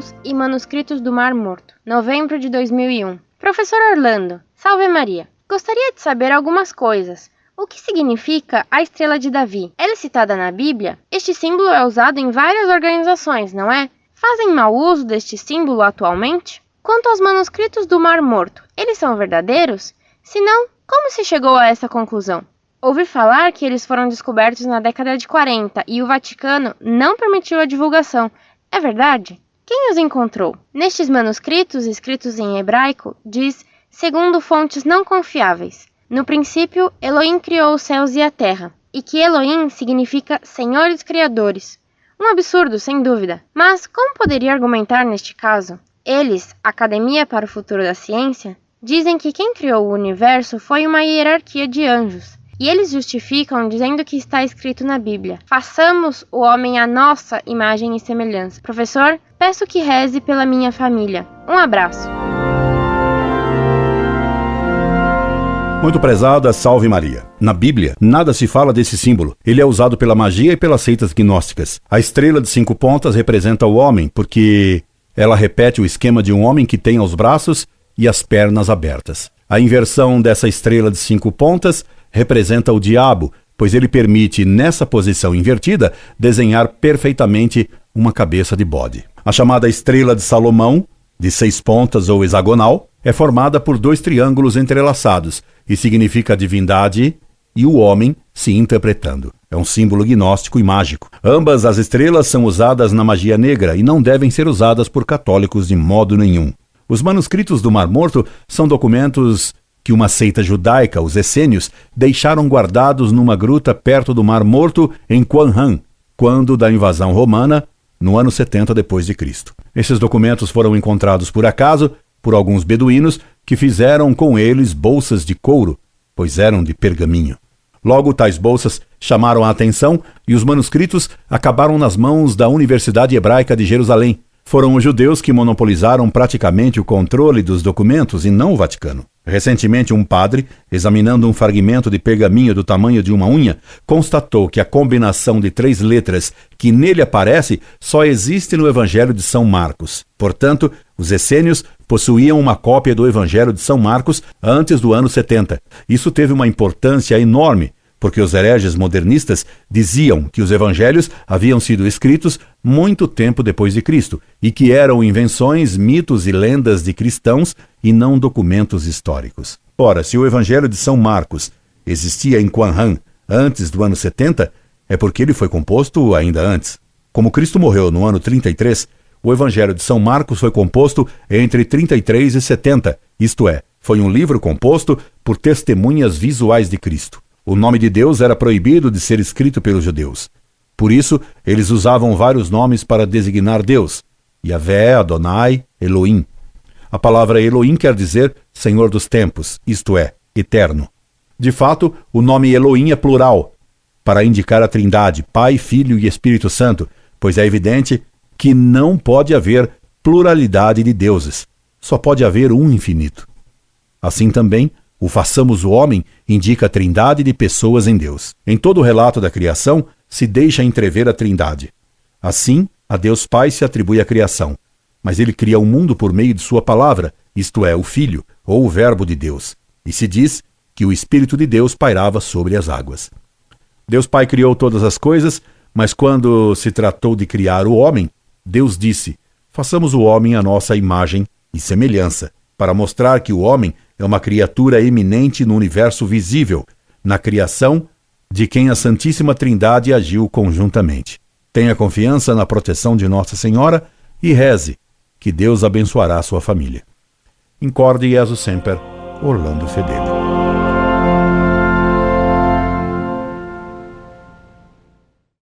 símbolos e manuscritos do Mar Morto, novembro de 2001. Professor Orlando, salve Maria. Gostaria de saber algumas coisas. O que significa a Estrela de Davi? Ela é citada na Bíblia? Este símbolo é usado em várias organizações, não é? Fazem mau uso deste símbolo atualmente? Quanto aos manuscritos do Mar Morto, eles são verdadeiros? Se não, como se chegou a essa conclusão? Ouvi falar que eles foram descobertos na década de 40 e o Vaticano não permitiu a divulgação. É verdade? Quem os encontrou? Nestes manuscritos, escritos em hebraico, diz, segundo fontes não confiáveis, no princípio, Elohim criou os céus e a terra, e que Elohim significa senhores criadores. Um absurdo, sem dúvida. Mas como poderia argumentar neste caso? Eles, Academia para o Futuro da Ciência, dizem que quem criou o universo foi uma hierarquia de anjos. E eles justificam dizendo que está escrito na Bíblia: façamos o homem à nossa imagem e semelhança. Professor, peço que reze pela minha família. Um abraço. Muito prezada, salve Maria. Na Bíblia, nada se fala desse símbolo. Ele é usado pela magia e pelas seitas gnósticas. A estrela de 5 pontas representa o homem, porque ela repete o esquema de um homem que tem os braços e as pernas abertas. A inversão dessa estrela de 5 pontas representa o diabo, pois ele permite, nessa posição invertida, desenhar perfeitamente uma cabeça de bode. A chamada estrela de Salomão, de 6 pontas ou hexagonal, é formada por 2 triângulos entrelaçados e significa a divindade e o homem se interpretando. É um símbolo gnóstico e mágico. Ambas as estrelas são usadas na magia negra e não devem ser usadas por católicos de modo nenhum. Os manuscritos do Mar Morto são documentos que uma seita judaica, os essênios, deixaram guardados numa gruta perto do Mar Morto em Qumran, quando da invasão romana, no ano 70 d.C. Esses documentos foram encontrados por acaso por alguns beduínos que fizeram com eles bolsas de couro, pois eram de pergaminho. Logo, tais bolsas chamaram a atenção e os manuscritos acabaram nas mãos da Universidade Hebraica de Jerusalém. Foram os judeus que monopolizaram praticamente o controle dos documentos e não o Vaticano. Recentemente, um padre, examinando um fragmento de pergaminho do tamanho de uma unha, constatou que a combinação de 3 letras que nele aparece só existe no Evangelho de São Marcos. Portanto, os essênios possuíam uma cópia do Evangelho de São Marcos antes do ano 70. Isso teve uma importância enorme, porque os hereges modernistas diziam que os evangelhos haviam sido escritos muito tempo depois de Cristo e que eram invenções, mitos e lendas de cristãos e não documentos históricos. Ora, se o Evangelho de São Marcos existia em Qumran antes do ano 70, é porque ele foi composto ainda antes. Como Cristo morreu no ano 33, o Evangelho de São Marcos foi composto entre 33 e 70, isto é, foi um livro composto por testemunhas visuais de Cristo. O nome de Deus era proibido de ser escrito pelos judeus. Por isso, eles usavam vários nomes para designar Deus: Yahvé, Adonai, Elohim. A palavra Elohim quer dizer Senhor dos tempos, isto é, eterno. De fato, o nome Elohim é plural, para indicar a Trindade, Pai, Filho e Espírito Santo, pois é evidente que não pode haver pluralidade de deuses. Só pode haver um infinito. Assim também, o façamos o homem indica a trindade de pessoas em Deus. Em todo o relato da criação, se deixa entrever a trindade. Assim, a Deus Pai se atribui a criação, mas ele cria o mundo por meio de sua palavra, isto é, o Filho, ou o Verbo de Deus, e se diz que o Espírito de Deus pairava sobre as águas. Deus Pai criou todas as coisas, mas quando se tratou de criar o homem, Deus disse: façamos o homem à nossa imagem e semelhança, para mostrar que o homem é uma criatura eminente no universo visível, na criação de quem a Santíssima Trindade agiu conjuntamente. Tenha confiança na proteção de Nossa Senhora e reze, que Deus abençoará a sua família. Incorde Jesus Semper, Orlando Fedeli.